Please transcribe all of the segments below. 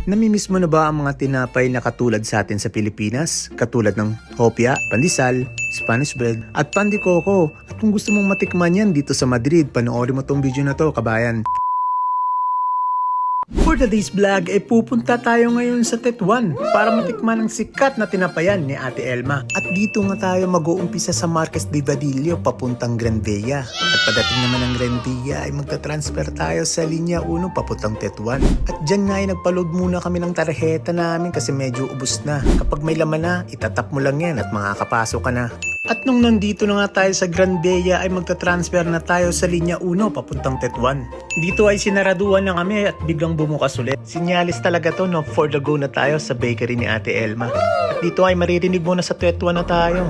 Namimiss mo na ba ang mga tinapay na katulad sa atin sa Pilipinas? Katulad ng hopia, pandesal, Spanish bread, at pan de coco. At kung gusto mong matikman yan dito sa Madrid, panoorin mo tong video na to, kabayan. For today's vlog, pupunta tayo ngayon sa Tetuan para matikman ang sikat na tinapayan ni Ate Elma. At dito nga tayo mag-uumpisa sa Marquez de Vadillo papuntang Gran Via. At pagdating naman ng Gran Via ay magta-transfer tayo sa Linya 1 papuntang Tetuan. At dyan nga ay nagpa-load muna kami ng tarjeta namin kasi medyo ubos na. Kapag may laman na, itatap mo lang yan at makakapasok ka na. At nung nandito na nga tayo sa Gran Via ay magta-transfer na tayo sa Linya 1 papuntang Tetuan. Dito ay sinaraduan na kami at biglang bumukas ulit. Sinyalis talaga to, no? For the go na tayo sa bakery ni Ate Elma. At dito ay maririnig mo na sa Tetuan na tayo.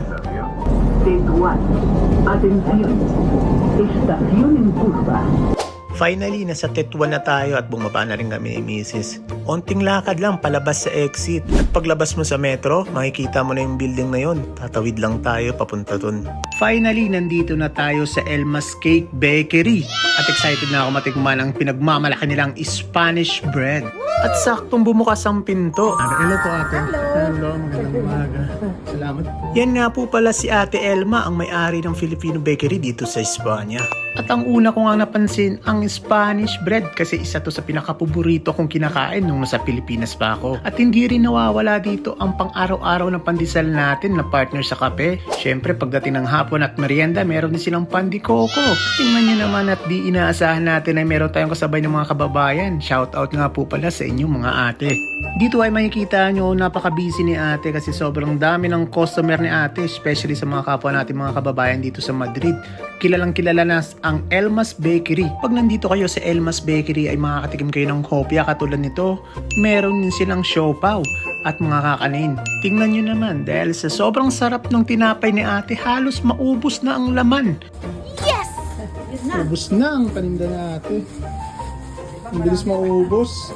Tetuan. Atención. Estación en curva. Finally, nasa Tetuan na tayo at bumaba na rin kami ni Mrs. Onting lakad lang palabas sa exit. At paglabas mo sa metro, makikita mo na yung building na yon. Tatawid lang tayo papunta dun. Finally, nandito na tayo sa Elma's Cake Bakery. At excited na ako matikman ang pinagmamalaki nilang Spanish bread. At saktong bumukas ang pinto. Hello po ate. Hello, magandang umaga. Salamat. Yan nga po pala si Ate Elma, ang may-ari ng Filipino bakery dito sa Espanya. At ang una ko nga napansin, ang Spanish bread kasi isa to sa pinakapaborito kong kinakain nung nasa Pilipinas pa ako. At hindi rin nawawala dito ang pang-araw-araw na pandesal natin na partner sa kape. Syempre pagdating ng hapon at merienda, meron din silang pan de coco. Tingnan nyo naman at di inaasahan natin ay meron tayong kasabay ng mga kababayan. Shoutout nga po pala sa inyong mga ate. Dito ay makikita nyo napaka-busy ni ate kasi sobrang dami ng customer ni ate, especially sa mga kapwa natin mga kababayan dito sa Madrid. Kilalang kilala na ang Elma's Bakery. Pag nandito kayo sa Elma's Bakery ay makakatikim kayo ng hopia katulad nito. Meron din silang siopaw at mga kakanin. Tingnan nyo naman dahil sa sobrang sarap ng tinapay ni ate, halos maubos na ang laman. Yes! Ubus na ang paninda natin. Ang bilis maubos.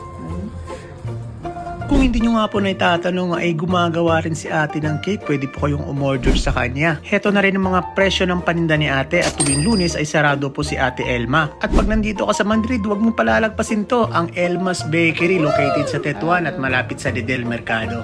Kung hindi nyo nga po na itatanong ay gumagawa rin si ate ng cake, pwede po kayong umorder sa kanya. Heto na rin ang mga presyo ng paninda ni ate at tuwing Lunes ay sarado po si Ate Elma. At pag nandito ka sa Madrid, huwag mong palalagpasin to, ang Elma's Bakery located sa Tetuan at malapit sa Dedel Mercado.